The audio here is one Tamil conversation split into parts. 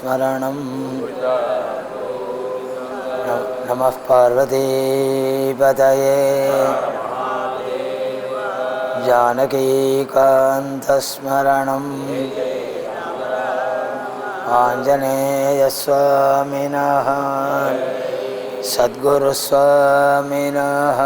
स्मरणं नमः पार्वतीपतये जानकीकान्तस्मरणं आञ्जनेयस्वामिनः सद्गुरुस्वामिनः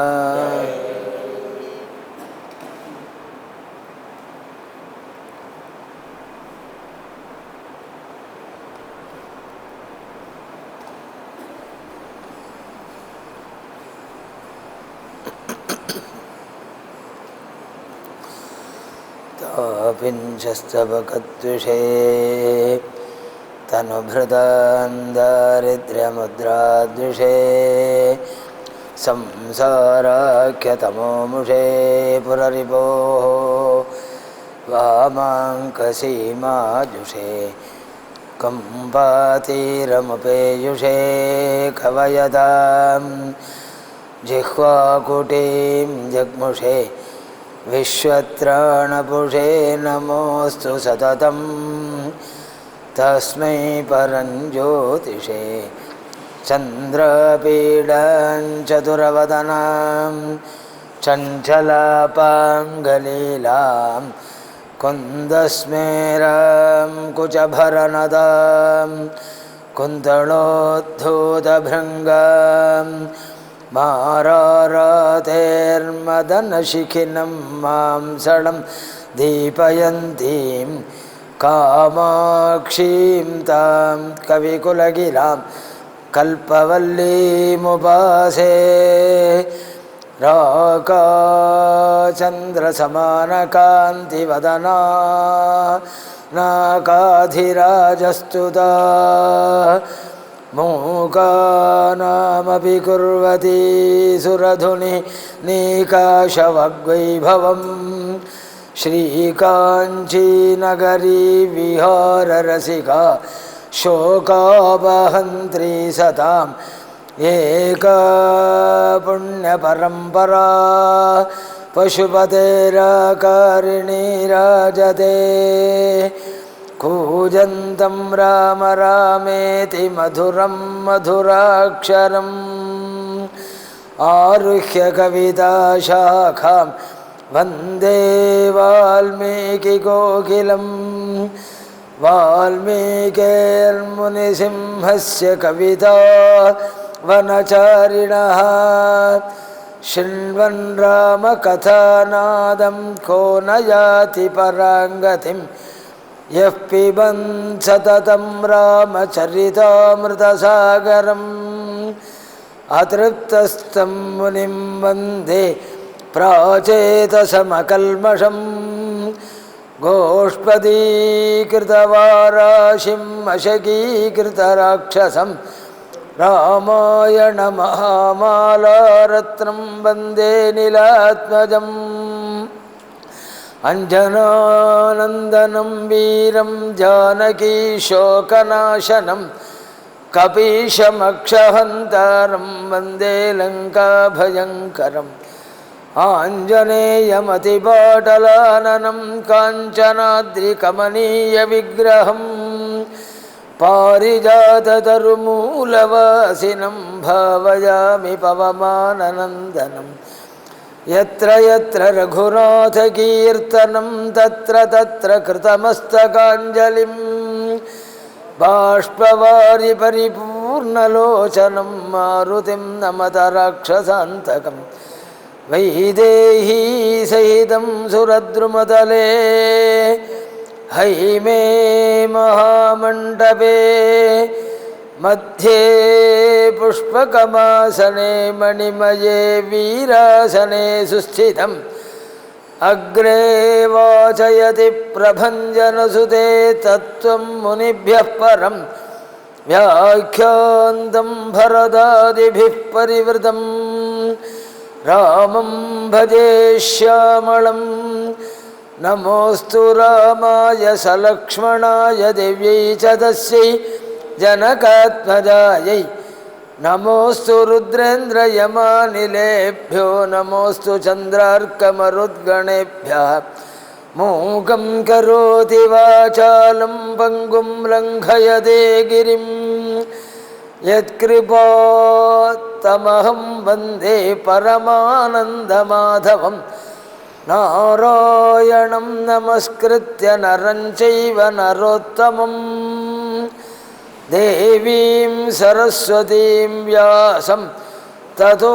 तापिञ्चस्तवकद्विषे तनुभृतां दारिद्र्यमुद्राद्विषे संसाराख्यतमोमुषे पुररिपोः वामाङ्कसीमाजुषे कम्पातीरमुपेयुषे कवयतां जिह्वाकुटीं जग्मुषे विश्वत्राणपुषे नमोऽस्तु सततं तस्मै परञ्ज्योतिषे चन्द्रपीडां चतुरवदनां चञ्चलापाङ्गलीलां कुन्दस्मेरां कुचभरनदां कुन्तलोद्धूतभृङ्गां मारारातेर्मदनशिखिनं मांसलं दीपयन्तीं कामाक्षीं तां कविकुलगिरां कल्पवल्लीमुपासे राकाचन्द्रसमानकान्तिवदना नाकाधिराजस्तुता मूकानामपि कुर्वती सुरधुनि नीकाशवग्वैभवं श्रीकाञ्चीनगरी विहाररसिका शोकावहन्त्री सताम् एका पुण्यपरम्परा पशुपतेराकारिणी राजते कूजन्तं राम रामेति मधुरं मधुराक्षरम् आरुह्य कविताशाखां वन्दे वाल्मीकिकोकिलं वाल्मीकिर्मुनिसिंहस्य कविता वनचारिणः शृण्वन् रामकथानादं को न याति पराङ्गतिं यः पिबन् सततं रामचरितामृतसागरम् अतृप्तस्तं मुनिं वन्दे प्राचेतसमकल्मषम् गोष्पदीकृतवाराशिम् अशकीकृतराक्षसं रामायणमहामालारत्नं वन्दे नीलात्मजम् अञ्जनानन्दनं वीरं जानकीशोकनाशनं कपीशमक्षहन्तारं वन्दे लङ्काभयङ्करम् आञ्जनेयमतिपाटलाननं काञ्चनाद्रिकमनीयविग्रहं पारिजाततरुमूलवासिनं भावयामि पवमाननन्दनं यत्र यत्र रघुनाथकीर्तनं तत्र तत्र कृतमस्तकाञ्जलिं बाष्पवारि परिपूर्णलोचनं मारुतिं नमत राक्षसान्तकम् वैदेही सहितं सुरद्रुमतले हैमे महामण्डपे मध्ये पुष्पकमासने मणिमये वीरासने सुस्थितम् अग्रे वाचयति प्रभञ्जनसुते तत्त्वं मुनिभ्यः परं व्याख्यान्तं भरदादिभिः परिवृतम् रामं भजे श्यामलं नमोऽस्तु रामाय सलक्ष्मणाय दिव्यै च तस्यै जनकात्मजायै नमोऽस्तु रुद्रेन्द्रयमानिलेभ्यो नमोऽस्तु चन्द्रार्कमरुद्गणेभ्यः மூகம் கரோதி வாசாலம் பங்கும் லங்கயதே கிரிம் யத்கிருபாத்தமஹம் வந்தே பரமானந்தமாதவம் நாராயணம் நமஸ்கிருத்ய நரஞ்சைவ நரோத்தமம் தேவீம் சரஸ்வதீம் வியாசம் ததோ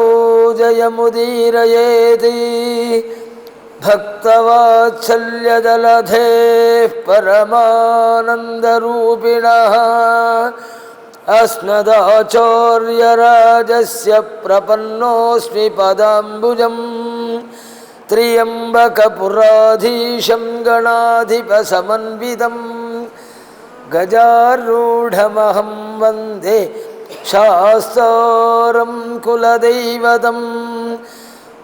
ஜயமுதீரயேதி பக்தவாத்சல்யதலதே பரமானந்தரூபிணः அஸ்மதாச்சார்யராஜஸ்ய பிரபன்னோஸ்மி பதாம்புஜம் त्र्यम्बकपुराधीशं गणाधिपसमन्वितं गजारूढमहं वन्दे शास्तारं कुलदैवतं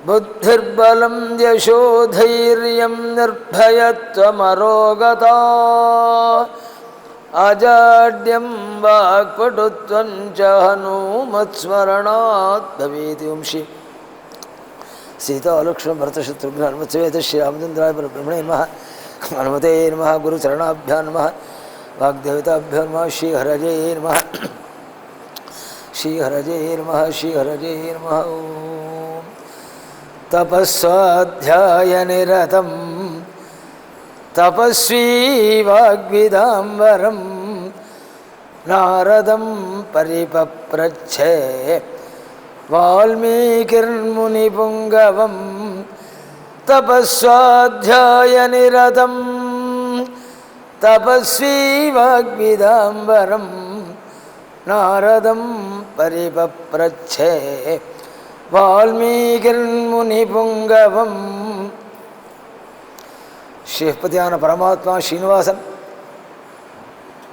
बुद्धिर्बलं यशोधैर्यं निर्भयत्वमरोगता अजाड्यं वाक्पटुत्वं च हनूमत्स्मरणात् भवेत्। वंशी सीता लक्ष्मण भरत शत्रुघ्न हनुमत समेत श्री रामचंद्राय परब्रह्मणे नमः। हनुमते नमः। गुरुचरणाभ्यां नमः। वाग्देवताभ्यो नमः। श्रीहरये नमः। श्रीहरये नमः। श्रीहरये नमः। ओम तपस्वाध्यायनिरतं तपस्वी वाग्विदाम्बरं नारदं परिपप्रच्छे वाल्मीकिर्मुनिपुङ्गवं तपस्वाध्यायनिरतं तपस्वी वाग्विदाम्बरं नारदं परिपप्रच्छे वाल्मीकिर्मुनिपुङ्गवं। श्रीपतिயான பரமாத்மா ஸ்ரீனிவாசன்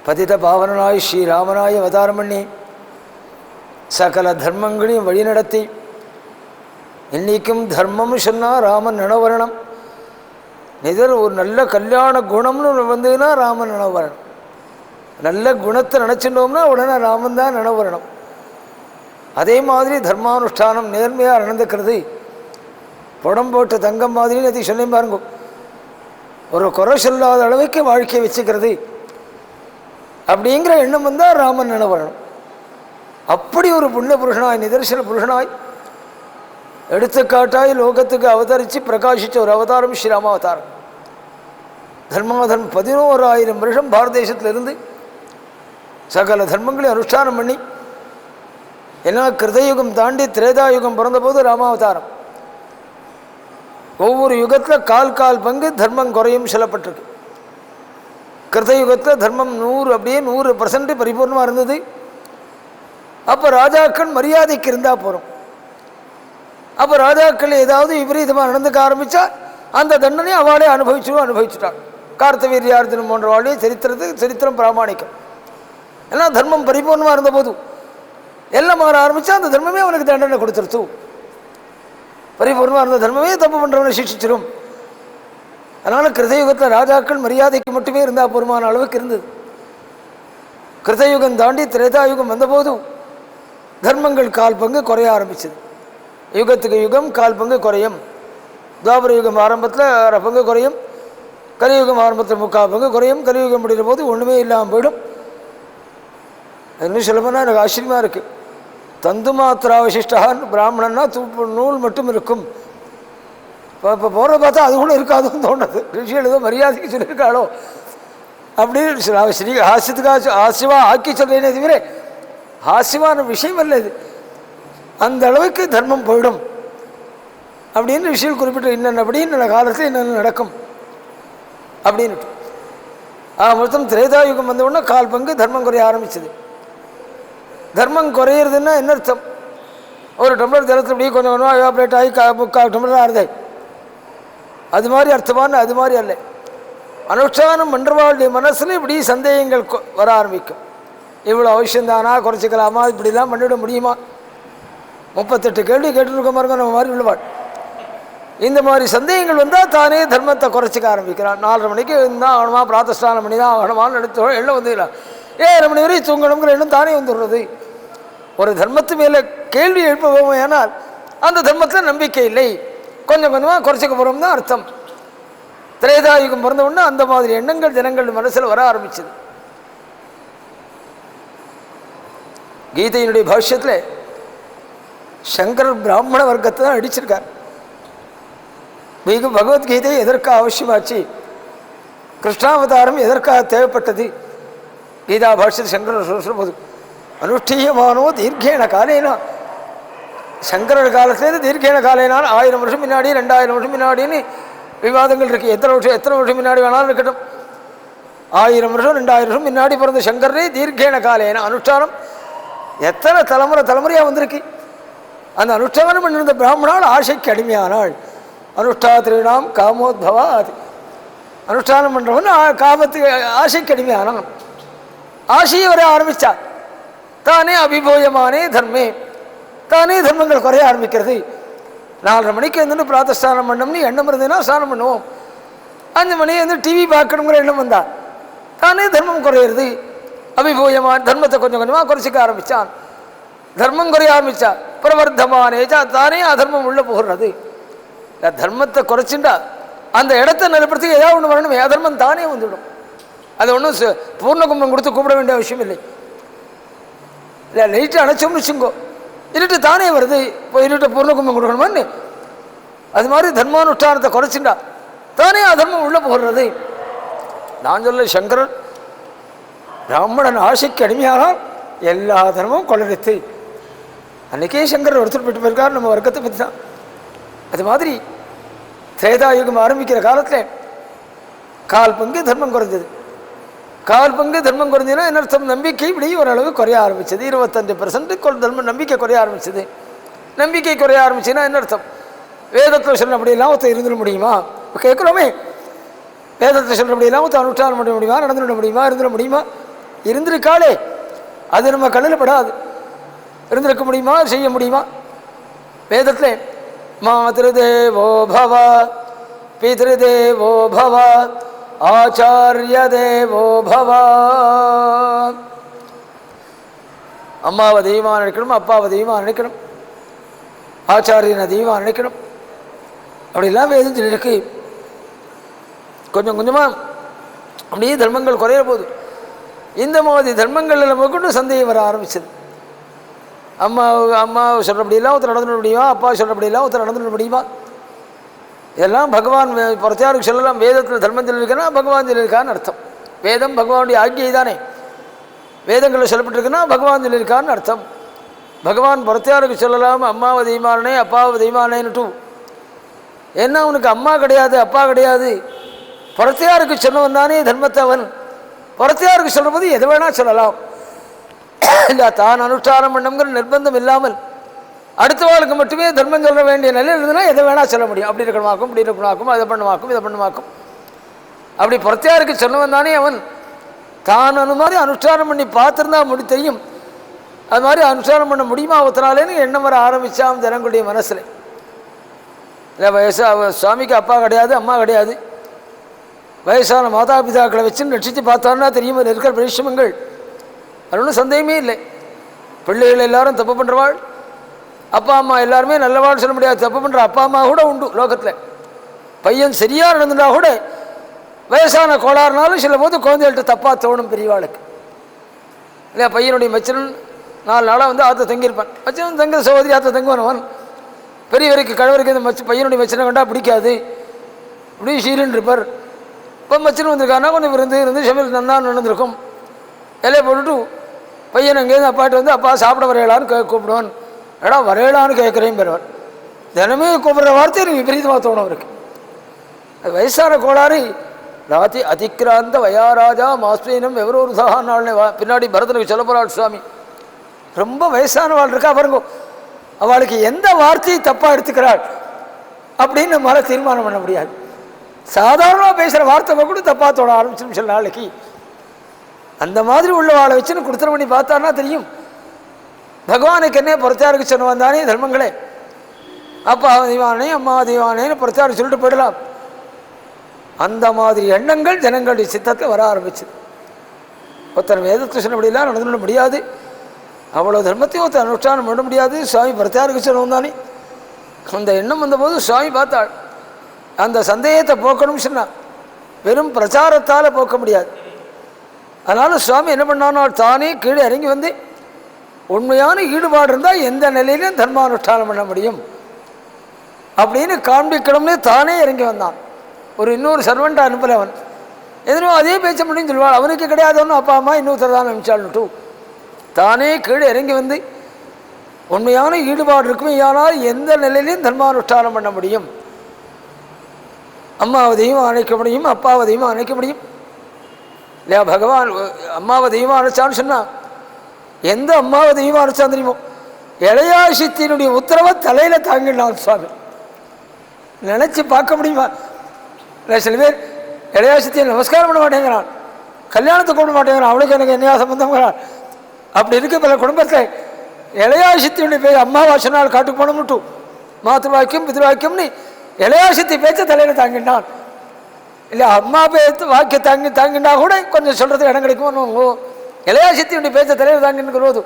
பதித பாவனாய் ஸ்ரீராமனாய் அவதாரம் பண்ணி சகல தர்மங்களையும் வழிநடத்தி இன்னைக்கும் தர்மம்னு சொன்னால் ராமன் நினைவரணம். நிதர் ஒரு நல்ல கல்யாண குணம்னு வந்ததுன்னா ராமன் நினைவரணம். நல்ல குணத்தை நினச்சிட்டோம்னா உடனே ராமன் தான் நினைவரணம். அதே மாதிரி தர்மானுஷ்டானம் நேர்மையாக நடந்துக்கிறது. புடம் போட்ட தங்கம் மாதிரி அதை சொல்லி பாருங்க. ஒரு குறை சொல்லாத அளவுக்கு வாழ்க்கையை வச்சுக்கிறது அப்படிங்கிற எண்ணம் வந்தால் ராமன் நினைவரணம். அப்படி ஒரு புண்ணிய புருஷனாய் நிதர்சன புருஷனாய் எடுத்துக்காட்டாய் லோகத்துக்கு அவதரித்து பிரகாசித்த ஒரு அவதாரம் ஸ்ரீராமாவதாரம். தர்மாதர்மம் 11,000 வருஷம் பாரத தேசத்திலிருந்து சகல தர்மங்களையும் அனுஷ்டானம் பண்ணி ஏன்னா கிருதயுகம் தாண்டி திரேதாயுகம் பிறந்தபோது ராமாவதாரம். ஒவ்வொரு யுகத்தில் கால் பங்கு தர்மம் குறையும் சொல்லப்பட்டிருக்கு. கிருதயுகத்தில் தர்மம் 100 அப்படியே 100% பரிபூர்ணமாக இருந்தது. அப்போ ராஜாக்கள் மரியாதைக்கு இருந்தால் போகிறோம். அப்போ ராஜாக்கள் ஏதாவது விபரீதமாக நடந்துக்க ஆரம்பித்தா அந்த தண்டனை அவளே அனுபவிச்சுட்டாள். கார்த்தவீர்யார்ஜுனன் போன்றவாளே சரித்திரம் பிராமணிக்கம். ஏன்னா தர்மம் பரிபூர்ணமாக இருந்தபோது எல்லாம் மாற ஆரம்பித்தா அந்த தர்மமே அவனுக்கு தண்டனை கொடுத்துருத்து. பரிபூர்ணமாக இருந்த தர்மமே தப்பு பண்ணுறவனை சிக்ஷிச்சிடும். அதனால் கிருதயுகத்தில் ராஜாக்கள் மரியாதைக்கு மட்டுமே இருந்தால் போருமான அளவுக்கு இருந்தது. கிருதயுகம் தாண்டி திரேதாயுகம் வந்தபோது தர்மங்கள் 1/4 பங்கு குறைய ஆரம்பிச்சது. யுகத்துக்கு யுகம் 1/4 பங்கு குறையும். துவாபர யுகம் ஆரம்பத்தில் 1/2 பங்கு குறையும். கலியுகம் ஆரம்பத்தில் 3/4 பங்கு குறையும். கலியுகம் முடிகிற போது ஒன்றுமே இல்லாமல் போயிடும். இன்னும் சொல்லப்போனால் எனக்கு ஆச்சரியமாக இருக்குது. தந்து மாத்திராவசிஷ்டான்னு பிராமணன்னா நூல் மட்டும் இருக்கும். இப்போ போகிறத பார்த்தா அது கூட இருக்காதுன்னு தோணுது. ரிஷிகள் ஏதோ மரியாதைக்கு சொல்லியிருக்காளோ அப்படின்னு ஸ்ரீ ஹாஸ்யத்துக்காக ஹாஸ்யமாக ஆக்கி சொல்றேனே தவிர ஹாஸ்யமான விஷயம் அல்ல இது. அந்த அளவுக்கு தர்மம் போயிடும் அப்படின்னு விஷயம் குறிப்பிட்டு இன்னபடி இன்ன காலத்தில் என்னென்ன நடக்கும் அப்படின்ட்டு மொத்தம் திரேதாயுகம் வந்த உடனே 1/4 பங்கு தர்மம் குறைய ஆரம்பிச்சது. தர்மம் குறையிறதுன்னா என்ன அர்த்தம்? ஒரு டம்ளர் ஜலத்தில் இப்படி கொஞ்சம் கொஞ்சமாக எவாப்ரேட் ஆகி 3/4 டம்ளர் ஆறுது. அது மாதிரி அர்த்தமான அது மாதிரி அல்ல. அனுஷ்டானம் பண்ணுறவாளுடைய மனசில் இப்படி சந்தேகங்கள் வர ஆரம்பிக்கும். இவ்வளோ அவசியம்தானா, குறைச்சிக்கலாமா, இப்படிலாம் பண்ணிவிட முடியுமா? 38 கேள்வி கேட்டுருக்க பாருங்க நம்ம மாதிரி உள்ளவாள். இந்த மாதிரி சந்தேகங்கள் வந்தால் தானே தர்மத்தை குறைச்சிக்க ஆரம்பிக்கிறான். 4:30 மணிக்கு இருந்தால் ஆகணுமா, பிராத்தஸ்தானம் பண்ணி தான் ஆகணுமான்னு எடுத்து எண்ணம் வந்துக்கலாம். 7 மணி வரை தூங்கணுங்கிற எண்ணம் தானே வந்துடுறது. ஒரு தர்மத்து மேலே கேள்வி எழுப்புவோம் ஏனால் அந்த தர்மத்தில் நம்பிக்கை இல்லை, கொஞ்சம் கொஞ்சமாக குறைச்சிக்க போகிறோம் தான் அர்த்தம். திரேதாயுகம் பிறந்த உடனே அந்த மாதிரி எண்ணங்கள் ஜனங்கள் மனசில் வர ஆரம்பிச்சது. கீதையினுடைய பாஷ்யத்தில் சங்கரர் பிராமண வர்க்கத்தை தான் அடிச்சிருக்கார். பகவத்கீதை எதற்காக அவசியமாச்சு, கிருஷ்ணாவதாரம் எதற்காக தேவைப்பட்டது, கீதா பாஷ்யத்தில் சங்கரர் சொல்லும்போது அனுஷ்டீயமானோ தீர்க்கேன காலேனா, சங்கரர் காலத்திலேருந்து தீர்க்கேன காலேனால் 1000 வருஷம் முன்னாடி 2000 வருஷம் முன்னாடின்னு விவாதங்கள் இருக்குது. எத்தனை வருஷம் முன்னாடி வேணாலும் இருக்கட்டும். 1000 வருஷம் 2000 வருஷம் முன்னாடி பிறந்த சங்கரே தீர்க்கேன காலேன அனுஷ்டானம் எத்தனை தலைமுறையாக வந்திருக்கு. அந்த அனுஷ்டானம் பண்ணிருந்த பிராமணால் ஆசைக்கு அடிமையானாள். அனுஷ்டாத்திரினாம் காமோத்பவா, அது அனுஷ்டானம் பண்ணுறவன் காமத்துக்கு ஆசைக்கு அடிமையானான். ஆசையை வர ஆரம்பித்தார். தானே அபிபோயமானே தர்மே, தானே தர்மங்கள் குறைய ஆரம்பிக்கிறது. 4:30 மணிக்கு வந்து பிராத்தஸ்தானம் பண்ணோம்னு எண்ணம் இருந்ததுன்னா ஸ்நானம் பண்ணுவோம். 5 மணி வந்து டிவி பார்க்கணுங்கிற எண்ணம் வந்தா தானே தர்மம் குறையிறது. அபிபோயமான தர்மத்தை கொஞ்சம் கொஞ்சமாக குறைச்சிக்க ஆரம்பித்தான். தர்மம் குறைய ஆரம்பித்தா பிரவர்த்தமானேச்சா, தானே அதர்மம் உள்ளே போகிறது. தர்மத்தை குறைச்சிண்டா அந்த இடத்த நிலப்படுத்தி ஏதாவது ஒன்று வரணும், அதர்மம் தானே வந்துவிடும். அது ஒன்றும் பூர்ண கும்பம் கொடுத்து கூப்பிட வேண்டிய அவசியம் இல்லை. இல்லை லைட்டு அணைச்சோம்னு வச்சுங்கோ, இருட்டு தானே வருது. இப்போ இருட்டை பூர்ண கும்பம் கொடுக்கணுமான்னு அது மாதிரி தர்மானுஷ்டானத்தை குறைச்சிண்டா தானே அதர்மம் உள்ளே போகிறது. நான் சொல்ல சங்கரன் பிராமணன் ஆசைக்கு அடிமையானால் எல்லா தர்மமும் கொள்ளடித்து. அன்றைக்கே சங்கரன் ஒருத்தர் போயிட்டு போயிருக்கார் நம்ம வர்க்கத்தை பற்றி தான். அது மாதிரி திரேதாயுகம் ஆரம்பிக்கிற காலத்தில் 1/4 பங்கு தர்மம் குறைஞ்சது. 1/4 பங்கு தர்மம் குறைஞ்சதுன்னா என்ன அர்த்தம், நம்பிக்கை இப்படி ஓரளவு குறைய ஆரம்பிச்சது. 25% தர்மம் நம்பிக்கை குறைய ஆரம்பிச்சது. நம்பிக்கை குறைய ஆரம்பிச்சுன்னா என்ன அர்த்தம், வேதத்தில் சொன்னபடியெல்லாம் ஒருத்தர் இருந்துட முடியுமா கேட்குறோமே. வேதத்தில் சொல்கிறபடியெல்லாம் ஒருத்தர் அனுஷ்டானம் பண்ண முடியுமா, நடந்துட முடியுமா, இருந்துட முடியுமா, இருந்திருக்காளே அது நம்ம கண்ணில் படாது. இருந்திருக்க முடியுமா, செய்ய முடியுமா. வேதத்தில் மாத்ருதேவோ பவ பித்ருதேவோ பவ ஆச்சாரிய தேவோ பவ, அம்மாவை தெய்வமாக நினைக்கணும், அப்பாவை தெய்வமாக நினைக்கணும், ஆச்சாரியனை தெய்வமாக நினைக்கணும். அப்படிலாம் வேதம் சொல்லியிருக்கு. கொஞ்சம் கொஞ்சமாக அப்படியே தர்மங்கள் குறைய போகுது. இந்த மாதிரி தர்மங்களில் நம்ம கொண்டு சந்தேகம் வர ஆரம்பிச்சது. அம்மா சொல்கிறபடியெல்லாம் ஒருத்தர் நடந்துட முடியுமா, அப்பா சொல்கிறபடியெல்லாம் ஒருத்தர் நடந்துட முடியுமா. இதெல்லாம் பகவான் பிரத்தியாருக்கு சொல்லலாம். வேதத்தில் தர்மம் சொல்லியிருக்கேன்னா பகவான் சொல்லியிருக்கான்னு அர்த்தம். வேதம் பகவானுடைய ஆக்கியை தானே. வேதங்களில் சொல்லப்பட்டிருக்குன்னா பகவான் சொல்லியிருக்கான்னு அர்த்தம். பகவான் பிரத்தியாருக்கு சொல்லலாம் அம்மாவை தெய்வமானே அப்பாவை தெய்வமானேன்னுட்டு. ஏன்னா அவனுக்கு அம்மா கிடையாது, அப்பா கிடையாது. பிரத்தியாருக்கு சொன்னவன் தானே தர்மத்தை. அவன் பிரத்தியாருக்கு சொல்லும்போது எது வேணால் சொல்லலாம். இல்லை தான் அனுஷ்டானம் பண்ணுங்கிற நிர்பந்தம் இல்லாமல் அடுத்தவாளுக்கு மட்டுமே தர்மம் சொல்ல வேண்டிய நிலையில் இருந்ததுன்னா எதை வேணால் சொல்ல முடியும். அப்படி இருக்கணுமாக்கும், இப்படி இருக்கணுமாக்கும், அதை பண்ணுமாக்கும், இதை பண்ணுமாக்கும். அப்படி பிரத்தியாருக்கு சொன்னவன் தானே அவன். தான் அந்த மாதிரி அனுஷ்டானம் பண்ணி பார்த்துருந்தா தெரியும். அது மாதிரி அனுஷ்டானம் பண்ண முடியுமா ஒருத்தனாலேன்னு எண்ணம் வர ஆரம்பித்தான் ஜனங்களுடைய மனசில். இல்லை சுவாமிக்கு அப்பா கிடையாது, அம்மா கிடையாது. வயசான மாதா பிதாக்களை வச்சுன்னு ரட்சித்து பார்த்தான்னா தெரியும் அதில் இருக்கிற பரிசிரமங்கள். அது ஒன்றும் சந்தேகமே இல்லை. பிள்ளைகள் எல்லாரும் தப்பு பண்ணுறவாள், அப்பா அம்மா எல்லாருமே நல்லவாள் சொல்ல முடியாது. தப்பு பண்ணுற அப்பா அம்மா கூட உண்டு லோகத்தில். பையன் சரியாக நடந்துட்டா கூட வயசான கோளாறுனாலும் சில போது குழந்தைகள்கிட்ட தப்பாக தோணும் பெரியவாளுக்கு. இல்லையா, பையனுடைய மச்சனன் 4 நாளாக வந்து ஆற்ற தங்கியிருப்பான். மச்சனன் தங்குற சகோதரி ஆற்ற தங்குவானவன். பெரியவருக்கு கழவருக்கு இந்த பையனுடைய மச்சனை கண்டா பிடிக்காது, இப்படி சீரன் இருப்பார். இப்போ மச்சன் வந்திருக்காருனா கொஞ்சம் இருந்து சமையல் நன்னா நடந்திருக்கும். இலையை போட்டுட்டு பையன் அங்கேருந்து அப்பாட்ட வந்து அப்பா சாப்பிட வரையலான்னு கூப்பிடுவான். ஏடா வரையலான்னு கேட்குறேன் பெறுவார். தினமே கூப்பிட்ற வார்த்தை எனக்கு விபரீதமாக தோணும் அவருக்கு. அது வயசான கோளாறு. ராத்தி அதிக்ராந்த வயாராஜா மாஸ்வீனம் எவரோ ஒரு சகான்னு பின்னாடி பரதனுக்கு சொல்ல போகிறாள் சுவாமி. ரொம்ப வயசானவாள் இருக்கா பாருங்க, அவளுக்கு எந்த வார்த்தையை தப்பாக எடுத்துக்கிறாள் அப்படின்னு நம்மளால் தீர்மானம் பண்ண முடியாது. சாதாரணமாக பேசுகிற வார்த்தை கூட தப்பாக தோட ஆரம்பிச்சிடும் சில நாளைக்கு. அந்த மாதிரி உள்ளவாளை வச்சுன்னு கொடுத்துட பண்ணி பார்த்தான்னா தெரியும். பகவானுக்கு என்ன பிரத்தியாருக்கு சொன்ன வந்தானே தர்மங்களே. அப்பா தெய்வானே அம்மா தெய்வானேன்னு பிரத்தியாருக்கு சொல்லிட்டு போயிடலாம். அந்த மாதிரி எண்ணங்கள் ஜனங்களுடைய சித்தத்தில் வர ஆரம்பிச்சுது. ஒருத்தர் வேதத்தை சொன்னபடியெல்லாம் நடந்துட முடியாது, அவ்வளோ தர்மத்தையும் ஒருத்தர் அனுஷ்டானம் பண்ண முடியாது. சுவாமி பிரத்தியாருக்கு சொன்னவன் தானே. அந்த எண்ணம் வந்தபோது சுவாமி பார்த்தாள். அந்த சந்தேகத்தை போக்கணும்னு சொன்னான். வெறும் பிரச்சாரத்தால் போக்க முடியாது. அதனால் சுவாமி என்ன பண்ணானால் தானே கீழே இறங்கி வந்து உண்மையான ஈடுபாடு இருந்தால் எந்த நிலையிலும் தர்மானுஷ்டானம் பண்ண முடியும் அப்படின்னு காண்பிக்கணும்னே தானே இறங்கி வந்தான். இன்னொரு சர்வெண்ட்டை அனுப்பலை அவன். எதனோ அதே பேச்ச முடியும்னு சொல்லுவாள். அவனுக்கு கிடையாது ஒன்றும் அப்பா அம்மா இன்னொருத்தர் தான் அனுப்பிச்சாள்னுட்டு தானே கீழே இறங்கி வந்து உண்மையான ஈடுபாடு இருக்குமே ஆனால் எந்த நிலையிலையும் தர்மானுஷ்டானம் பண்ண முடியும். அம்மாவை தெய்வம் அணைக்க முடியும், அப்பாவை தெய்வம் அணைக்க முடியும் இல்லையா? பகவான் அம்மாவை தெய்வம் அணைச்சான்னு சொன்னால் எந்த அம்மாவை தெய்வம் அணைச்சான் தெரியுமோ? இளையாசித்தினுடைய உத்தரவை தலையில் தாங்கினான் சுவாமி. நினச்சி பார்க்க முடியுமா? இல்லை, சில பேர் இளையாசித்தியை நமஸ்காரம் பண்ண மாட்டேங்கிறான், கல்யாணத்தை கூப்பிட மாட்டேங்கிறான், அவளுக்கு எனக்கு என்னையா சம்பந்தங்கிறான். அப்படி இருக்க பல குடும்பத்தில் இளையாசித்தியுடைய பேர் அம்மாவாசனால் காட்டுக்கு போனோம்னுட்டு மாத்திருவாக்கியம் பிதிர்வாக்கியம்னு இளையாசித்தி பேச்ச தலையில் தாங்கினான். இல்லை, அம்மா பேச்சு வாக்கிய தாங்கினா கூட கொஞ்சம் சொல்கிறதுக்கு இடம் கிடைக்கும். இளையாசித்தியுடைய பேச்ச தலையில் தாங்கின்னு போது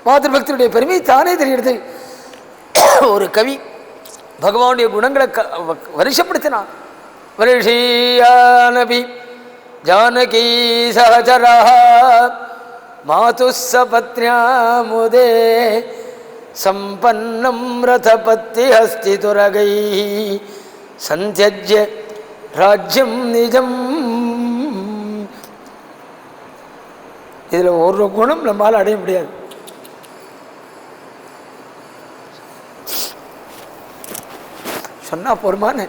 மாத்திருபக்தியுடைய பெருமை தானே தெரிகிறது. ஒரு கவி பகவானுடைய குணங்களை வருஷப்படுத்தினான். வருஷியானபி ஜானகி சஹஜரா மாதுசபத்ன்யாமுதே சம்பன்னம் ரதபத்தி ஹஸ்தி துரகை சந்தியஜ்ய ராஜ்யம் நிஜம். இதில் ஒரு குணம் நம்மால் அடைய முடியாது. சொன்னால் போருமான்னு,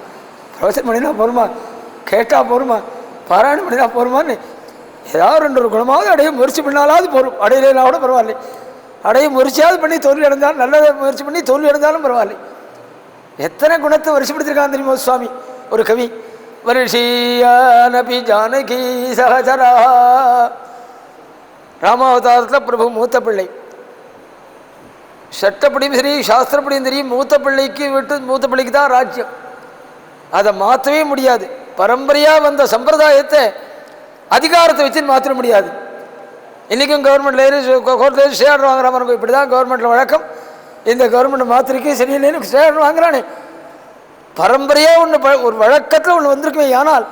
பிரவசனம் பண்ணினா போருமா, கேட்டால் போருமா, பாராயணம் பண்ணினா போருமான்னு ஏதாவது ஒரு குணமாவது அடைய முயற்சி பண்ணாலாவது போரும். அடையினா கூட பரவாயில்லை, அடைய முயற்சியாவது பண்ணி தோல்வி அடைந்தாலும், நல்லதை முயற்சி பண்ணி தோல்வி அடைந்தாலும் பரவாயில்லை. எத்தனை குணத்தை வருஷப்படுத்திருக்கான் தெரியுமா சுவாமி ஒரு கவி? வருஷியானபி ஜானகி சஹஜரா. ராமாவதாரத்தில் பிரபு மூத்த பிள்ளை, சட்டப்படியும் சரி சாஸ்திரப்படியும் தெரியும், மூத்த பிள்ளைக்கு விட்டு மூத்த பிள்ளைக்கு தான் ராஜ்யம். அதை மாற்றவே முடியாது. பரம்பரையாக வந்த சம்பிரதாயத்தை அதிகாரத்தை வச்சு மாற்ற முடியாது. இன்றைக்கும் கவர்மெண்ட்டில் கோர்ட்டில் ஸ்டே ஆர்டர் வாங்குற மாதிரி இப்படி தான் கவர்மெண்ட்டில் வழக்கம். இந்த கவர்மெண்ட் மாத்திரைக்கு சரியில்லைன்னு ஸ்டே ஆர்டர் வாங்குறானே. பரம்பரையாக ஒன்று ஒரு வழக்கத்தில் ஒன்று வந்திருக்குமே, ஆனால்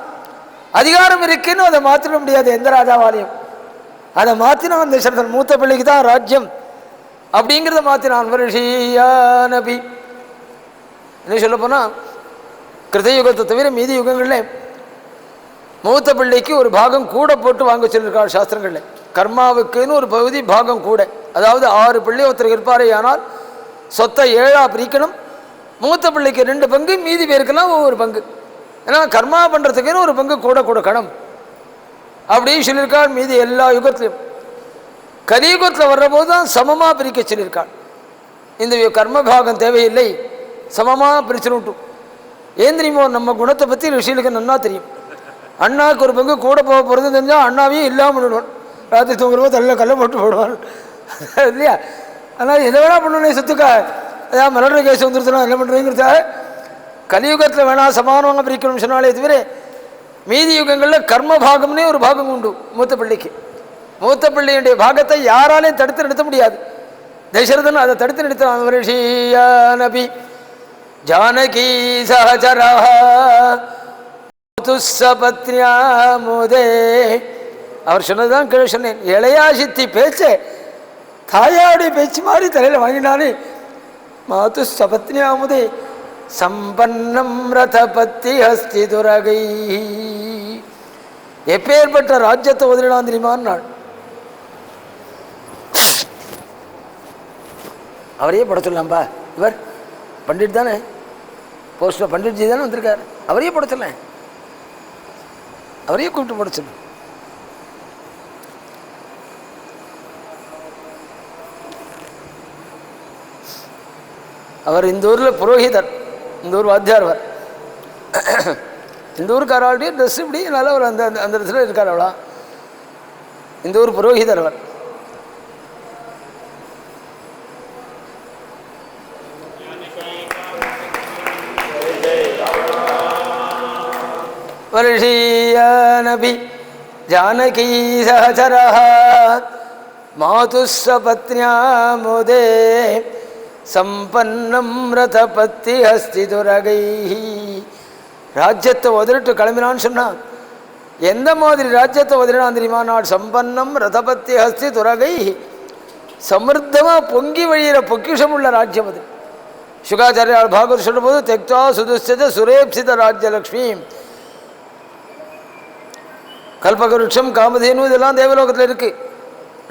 அதிகாரம் இருக்குன்னு அதை மாற்றிட முடியாது எந்த ராஜாவாலையும். அதை மாற்றினா அந்த சரதன் மூத்த பிள்ளைக்கு தான் ராஜ்யம் அப்படிங்கிறத மாற்றினான். வருஷியானபி என்ன சொல்ல போனால் கிருதயுகத்தை தவிர மீதி யுகங்களில் மூத்த பிள்ளைக்கு ஒரு பாகம் கூட போட்டு வாங்க சொல்லியிருக்காள் சாஸ்திரங்களில். கர்மாவுக்குன்னு ஒரு பகுதி பாகம் கூட, அதாவது 6 பிள்ளை ஒருத்தர் இருப்பாரே, ஆனால் சொத்தை 7ஆக பிரிக்கணும். மூத்த பிள்ளைக்கு 2 பங்கு, மீதி பேருக்கெல்லாம் ஒவ்வொரு பங்கு. ஏன்னா கர்மா பண்ணுறதுக்குன்னு ஒரு பங்கு கூட கொடுக்கணும் அப்படின்னு சொல்லியிருக்காள். மீதி எல்லா யுகத்திலையும் கலியுகத்தில் வர்ற போது தான் சமமாக பிரிக்க சொல்லியிருக்காள். இந்த கர்ம பாகம் தேவையில்லை, சமமாக பிரிச்சுட்டு. ஏன் தெரியுமோ? நம்ம குணத்தை பற்றி ரிஷிகளுக்கு நன்னா தெரியும். அண்ணாவுக்கு ஒரு பங்கு கூட போக போகிறது தெரிஞ்சால் அண்ணாவையும் இல்லாமல் விடுவான். ராத்திரி தூங்குறப்போ தலையில் கல்லை போட்டு போடுவான் இல்லையா? ஆனால் எதை வேணா பண்ணணும் சொத்துக்கா, அதான் மலர் கேஸ் வந்துருச்சுனா என்ன பண்ணுறீங்கிறத கலியுகத்தில் வேணால் சமானமாக பிரிக்கணும்னு சொன்னாலே தவிர மீதி யுகங்களில் கர்ம பாகம்னே ஒரு பாகம் உண்டு மூத்த பிள்ளைக்கு. மூத்த பிள்ளையுடைய பாகத்தை யாராலையும் தடுத்து நிறுத்த முடியாது. தசரதன் அதை தடுத்து நிறுத்தான். வருஷியானபி ஜானகி சஹஜரா மாதுசபத்ன்யாமுதே. அவர் சொன்னதுதான் கீழே சொன்னேன். இளையாசித்தி பேச்சை தாயாவுடைய பேச்சு மாதிரி தலையில் வாங்கினாலே. மாதுசபத்ன்யாமுதே சம்பன்னம் ரதபத்தி ஹஸ்தி துரகை. எப்பேற்பட்ட ராஜ்யத்தை உதறினான் தெரியுமான்னு நாள். அவரையே போட சொல்லலாம்பா, இவர் பண்டிட் தானே, போஸ்டில் பண்டிட்ஜி தானே வந்திருக்காரு, அவரையே போட சொல்ல, அவரையே கூப்பிட்டு போட சொல்ல. அவர் இந்த ஊரில் புரோஹிதர், இந்த ஊர் வாத்தியார்வர். இந்த ஊருக்கு ஆள்கிட்டே ட்ரெஸ் இப்படி நல்லா ஒரு அந்த அந்த இடத்துல இருக்கார் அவளா. இந்த ஊர் புரோஹிதர் அவர். வருஷியானபி ஜானகி சஹஜரா மாதுசபத்ன்யாமுதே சம்பன்னம் ரதபத்தி ஹஸ்தி துரகை. ராஜ்யத்தை உதறிட்டு கிளம்பினான்னு சொன்னால் எந்த மாதிரி ராஜ்யத்தை உதறினான் தெரியுமா? நான் சம்பன்னம் ரதபத்தி ஹஸ்தி துரகை, சமிருத்தமாக பொங்கி வழியிற பொக்கிஷம் உள்ள ராஜ்யம் அது. சுகாச்சாரியால் பாகவத் சொல்லும் போது தெக்தா சுதுஸ்தித சுரேப்சித ராஜ்யலக்ஷ்மி, கல்பகருட்சம் காமதேனு இதெல்லாம் தேவலோகத்தில் இருக்குது,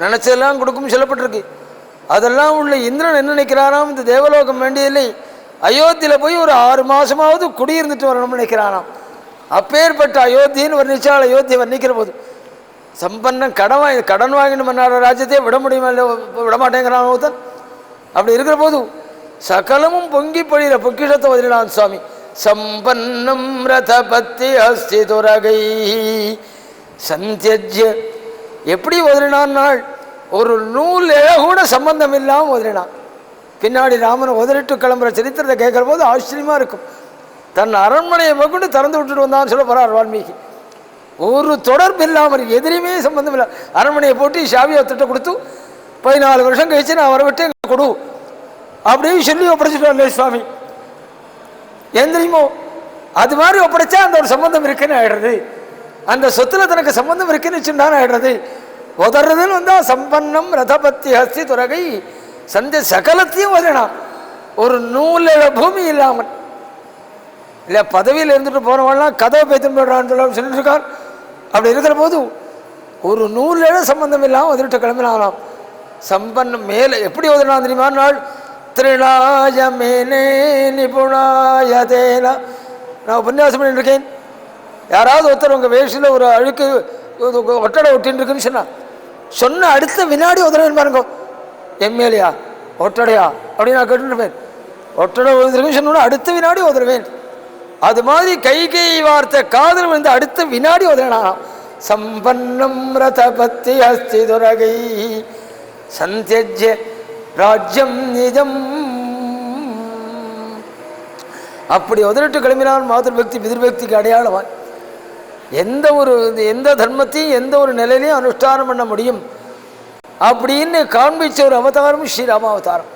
நினச்சதெல்லாம் கொடுக்கும் சொல்லப்பட்டிருக்கு. அதெல்லாம் உள்ள இந்திரன் என்ன நினைக்கிறாராம், இந்த தேவலோகம் வேண்டியதில்லை, அயோத்தியில் போய் ஒரு 6 மாதமாவது குடியிருந்துட்டு வரணும்னு நினைக்கிறானாம். அப்பேற்பட்ட அயோத்தின்னு வர்ணிச்சால் அயோத்தியை வர்ணிக்கிற போது சம்பன்னம் கடன் வாங்கிட்டு மன்னார ராஜ்யத்தையே விட முடியுமா? இல்லை, விட மாட்டேங்கிறான் ஒருத்தன். அப்படி இருக்கிற போது சகலமும் பொங்கி பொழிகிற பொக்கிஷத்தை வதினான் சுவாமி. சம்பன்னம் ரதபத்தி ஹஸ்தி துரகை சந்தியஜ்ய, எப்படி உதறினான் நாள், ஒரு நூல் கூட சம்பந்தம் இல்லாமல் உதறினான். பின்னாடி ராமனை உதறிட்டு கிளம்புற சரித்திரத்தை கேட்குற போது ஆச்சரியமாக இருக்கும். தன் அரண்மனையை கொண்டு திறந்து விட்டுட்டு வந்தான்னு சொல்ல போகிறார் வால்மீகி. ஒரு தொடர்பு இல்லாமல், எதிரியுமே சம்பந்தம் இல்லை, அரண்மனையை போட்டு சாவியை திட்ட கொடுத்து 14 வருஷம் கழிச்சு நான் வர விட்டு எங்களுக்கு கொடு அப்படின்னு சொல்லி ஒப்படைச்சிட்டு சுவாமி. ஏன் தெரியுமோ, அது மாதிரி ஒப்படைச்சா அந்த ஒரு சம்பந்தம் இருக்குன்னு ஆயிடுறது, அந்த சொத்துல தனக்கு சம்பந்தம் இருக்குன்னு வச்சுட்டான்னு ஆயிடுறது. உதறதுன்னு வந்தால் சம்பன்னம் ரதபத்தி ஹஸ்தி துரகை சந்தை சகலத்தையும் உதறினான். ஒரு நூலில் பூமி இல்லாமல் இல்லை, பதவியில் இருந்துட்டு போகிறவங்களாம் கதவை பேத்து போய்டான்னு சொல்லிட்டு இருக்கார். அப்படி இருக்கிற போது ஒரு நூலில் சம்பந்தம் இல்லாமல் உதறிட்டு கிளம்பினாலாம். சம்பன்னம் மேலே எப்படி உதறினான் தெரியுமா? நாள் திரிணாய மேனே நிபுணாய தேனா. நான் உபன்யாசம் பண்ணிட்டு இருக்கேன், யாராவது ஒருத்தர் உங்கள் வேஷத்தில் ஒரு அழுக்கு ஒட்டடை ஒட்டின்னு இருக்குன்னு சொன்ன அடுத்த வினாடி உதறவேன் பாருங்க. எம்எல்ஏயா ஒட்டடையா அப்படின்னு நான் கேட்டுருப்பேன். ஒட்டடை விழுந்திருக்குன்னு சொன்னோன்னா அடுத்த வினாடி உதறுவேன். அது மாதிரி கைகை வார்த்தை காதல் வந்து அடுத்த வினாடி உதறினானாம். சம்பன்னம் ரதபத்தி ஹஸ்தி துரகை சந்தியஜ்ய ராஜ்யம் நிஜம். அப்படி உதறிட்டு கிளம்பினான். மாதృபக்தி பிதிர்பக்திக்கு அடையாளமாய் எந்த தர்மத்தையும் எந்த ஒரு நிலையிலையும் அனுஷ்டானம் பண்ண முடியும் அப்படின்னு காண்பிச்ச ஒரு அவதாரம் ஸ்ரீராமாவதாரம்.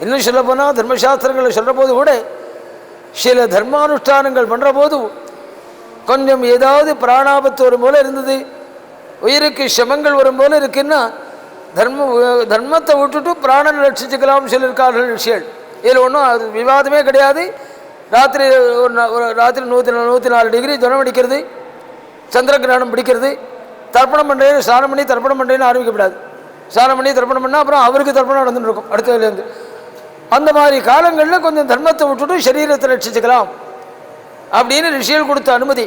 இன்னும் சொல்ல போனால் தர்மசாஸ்திரங்களை சொல்கிற போது கூட சில தர்மானுஷ்டானங்கள் பண்ணுற போது கொஞ்சம் ஏதாவது பிராணாபத்து வரும் போல இருந்தது, உயிருக்கு சிரமங்கள் வரும் போல இருக்குன்னா தர்மத்தை விட்டுட்டு பிராணனை ரட்சிச்சுக்கலாம்னு சொல்லியிருக்கார்கள் ரிஷிகள். இதில் ஒன்றும் அது விவாதமே கிடையாது. ராத்திரி ராத்திரி 104 டிகிரி ஜனம் அடிக்கிறது, சந்திர கிரகணம் பிடிக்கிறது, தர்ப்பணம் பண்ணுறேன்னு ஸ்நானம் பண்ணி தர்ப்பணம் பண்ணுறேன்னு ஆரம்பிக்கப்படாது. ஸ்நானம் பண்ணி தர்ப்பணம் பண்ணால் அப்புறம் அவருக்கு தர்ப்பணம் நடந்துட்டு இருக்கும் அடுத்ததுலேருந்து. அந்த மாதிரி காலங்களில் கொஞ்சம் தர்மத்தை விட்டுட்டு சரீரத்தை ரட்சிச்சுக்கலாம் அப்படின்னு ரிஷிகள் கொடுத்த அனுமதி.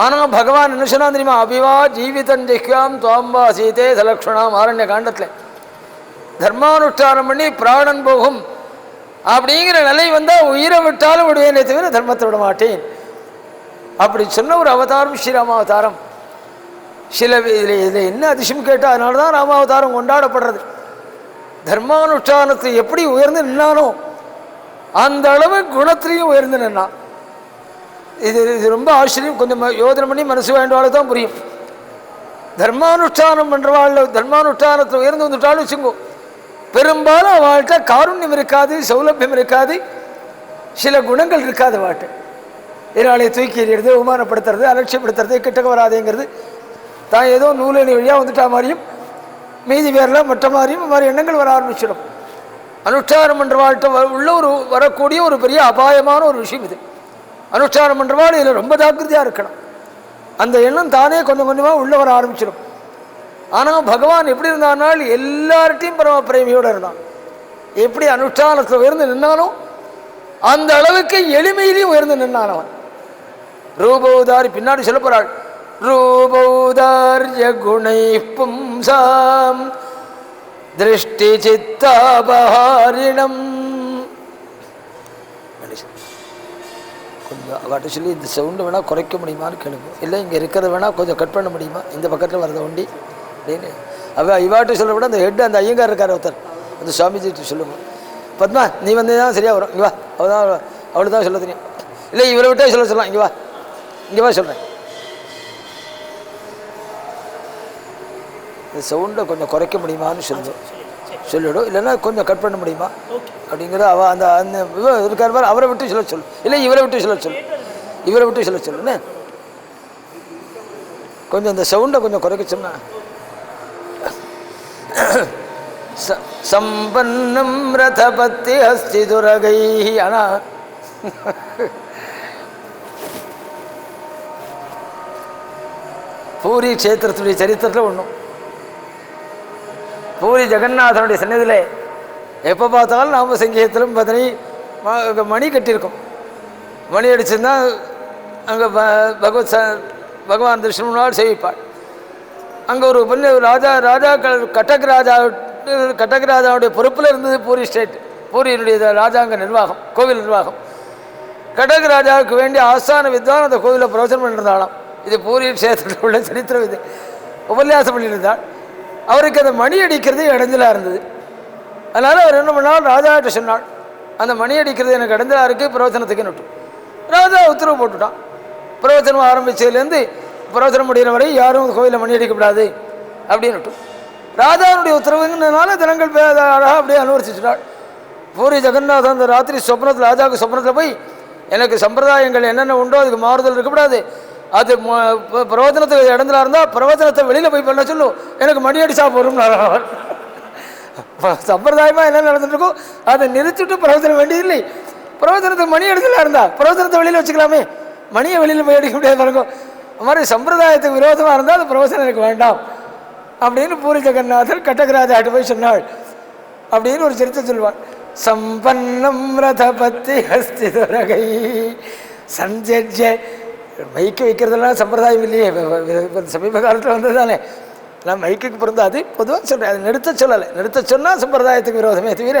ஆனால் பகவான் என்ன சொன்னா தெரியுமா? அபிவா ஜீவிதம் ஜெஹ்யாம் துவாம்பா சீதே சலக்ஷணாம் ஆரண்ய காண்டத்தில் தர்மானுஷ்டானம் பண்ணி பிராணன் போகும் அப்படிங்கிற நிலை வந்தால் உயிரை விட்டாலும் விடுவேனே தவிர தர்மத்தை விட மாட்டேன் அப்படி சொன்ன ஒரு அவதாரம் ஸ்ரீராமாவதாரம். சில இதில் என்ன அதிசயம் கேட்டால் அதனால தான் ராமாவதாரம் கொண்டாடப்படுறது. தர்மானுஷ்டானத்தை எப்படி உயர்ந்து நின்னானோ அந்த அளவு குணத்திலையும் உயர்ந்து நின்னான். இது ரொம்ப ஆச்சரியம். கொஞ்சம் யோசனை பண்ணி மனசு வேண்டாலும் தான் புரியும். தர்மானுஷ்டானம் பண்ணுறவாள் தர்மானுஷ்டானத்தை உயர்ந்து வந்துட்டாலும் வச்சுங்கோ, பெரும்பாலும் அவள்கிட்ட காருண்யம் இருக்காது, சௌலபியம் இருக்காது, சில குணங்கள் இருக்காது. அவள்கிட்ட எதிராளியை தூக்கி எறிகிறது, அவமானப்படுத்துறது, அலட்சியப்படுத்துறது, கிட்டக்க வராதேங்கிறது, தான் ஏதோ நூலணி வழியாக வந்துட்டா மாதிரியும் மீதி பேரில் மற்ற மாதிரியும் மாதிரி எண்ணங்கள் வர ஆரம்பிச்சிடும். அனுஷ்டானம் பண்ணுறவாள்கிட்ட உள்ள வரக்கூடிய ஒரு பெரிய அபாயமான ஒரு விஷயம் இது. அனுஷ்டானம் பண்ணுறவாள் இதில் ரொம்ப ஜாக்கிரதையாக இருக்கணும். அந்த எண்ணம் தானே கொஞ்சம் கொஞ்சமாக உள்ளே வர ஆரம்பிச்சிடும். ஆனால் பகவான் எப்படி இருந்தானால் எல்லார்ட்டையும் பரம பிரேமியோடு இருந்தான். எப்படி அனுஷ்டானத்தில் உயர்ந்து நின்னாலும் அந்த அளவுக்கு எளிமையிலையும் உயர்ந்து நின்னான் அவன். ரூபௌதாரி பின்னாடி சொல்ல போகிறாள். ரூபௌதார்ய குணை பும்சாம் திருஷ்டி சித்தாபஹாரிணம். கொஞ்சம் அவட்ட சொல்லி இந்த சவுண்டு வேணால் குறைக்க முடியுமான்னு கேளுங்க, இல்லை இங்கே இருக்கிறத வேணால் கொஞ்சம் கட் பண்ண முடியுமா, இந்த பக்கத்தில் வரத ஒண்டி அப்படின்னு இவாட்ட சொல்ல விட அந்த ஹெட் அந்த ஐயங்கார் இருக்கார் ஒருத்தர், அந்த சுவாமிஜிட்டு சொல்லுங்க. பத்மா நீ வந்து தான் சரியாக வரும், இங்கே வா, அவளு தான் சொல்ல தெரியும், இல்லை இவரை விட்டே சொல்லலாம், இங்கே வா சொல்கிறேன். இந்த சவுண்டை கொஞ்சம் குறைக்க முடியுமான்னு சொல்லிவிடும், இல்லைன்னா கொஞ்சம் கட் பண்ண முடியுமா அப்படிங்கிற அந்த அந்த இருக்கார் பார், அவரை விட்டு சொல்ல சொல்லு, இல்லை இவரை விட்டு சொல்ல சொல்லு, இவரை விட்டு சொல்ல சொல்லுன்னு கொஞ்சம் இந்த சவுண்டை கொஞ்சம் குறைக்க சொன்னா. சம்பன்னம் ரதபத்தி ஹஸ்தி துரகை. ஆனால் பூரி க்ஷேத்திரத்துடைய சரித்திரத்தில் ஒன்றும், பூரி ஜெகநாதனுடைய சன்னதியில் எப்போ பார்த்தாலும் நாம சங்கீதத்திலும் பார்த்தனி மணி கட்டியிருக்கும். மணி அடிச்சிருந்தா அங்கே பகவான் திருஷ்ணனால் சேவிப்பாள். அங்கே ஒரு பொண்ணு ராஜாக்கள் கட்டக் ராஜாவுடைய பொறுப்பில் இருந்தது பூரி ஸ்டேட், பூரியினுடைய ராஜாங்க நிர்வாகம், கோவில் நிர்வாகம். கட்டக் ராஜாவுக்கு வேண்டிய ஆஸ்தான வித்வான் அந்த கோவிலில் பிரவச்சனம் பண்ணியிருந்தாலாம். இது பூரி க்ஷேத்திரத்தில் உள்ள சரித்திரம். இது உபன்யாசம் பண்ணியிருந்தாள். அவருக்கு அந்த மணி அடிக்கிறது இடைஞ்சலாக இருந்தது. அதனால் அவர் என்ன பண்ணால் ராஜாட்ட சொன்னாள், அந்த மணி அடிக்கிறது எனக்கு இடைஞ்சலாக இருக்குது, பிரவச்சனத்துக்கு நட்டு. ராஜா உத்தரவு போட்டுட்டான். பிரவச்சனம் ஆரம்பித்ததுலேருந்து பிரவச்சனம் முடிகிற வரை யாரும் கோவிலில் மணி அடிக்கக்கூடாது அப்படின்னு. ராஜாவுடைய உத்தரவுங்கிறதுனால ஜனங்கள் அழகாக அப்படியே அனுவரிச்சுட்டாள். பூரி ஜெகநாதன் அந்த ராத்திரி சொப்னத்தில், ராஜாவுக்கு சொப்னத்தில் போய் எனக்கு சம்பிரதாயங்கள் என்னென்ன உண்டோ அதுக்கு மாறுதல் இருக்கக்கூடாது, அது பிரவச்சனத்துக்கு இடந்தலாக இருந்தால் பிரவச்சனத்தை வெளியில் போய் பண்ண சொல்லும், எனக்கு மணி அடிச்சா போகும். சம்பிரதாயமாக என்ன நடந்துட்டுருக்கோ அதை நிறுத்திட்டு பிரவச்சனம் வேண்டியதில்லை. பிரவச்சனத்துக்கு மணி அடிச்சலாக இருந்தால் பிரவச்சனத்தை வெளியில் வச்சுக்கலாமே, மணியை வெளியில் போய் அடிக்க முடியாது பாருங்க. அது மாதிரி சம்பிரதாயத்துக்கு விரோதமாக இருந்தால் அது பிரவச்சனம் எனக்கு வேண்டாம் அப்படின்னு பூரி ஜெகநாதர் கட்டக் ராஜாட்ட போய் சொன்னாள் அப்படின்னு ஒரு சரித்திரம் சொல்லுவாள். சம்பன்னம் ரதபத்தி ஹஸ்தி துரகை. சஞ்சஜ மைக்கு வைக்கிறதெல்லாம் சம்பிரதாயம் இல்லையே, சமீப காலத்தில் வந்தது தானே. நான் மைக்குக்கு பொருந்தாது, பொதுவாக சொல்கிறேன். அது நிறுத்த சொல்லலை, நிறுத்த சொன்னால் சம்பிரதாயத்துக்கு விரோதமே தவிர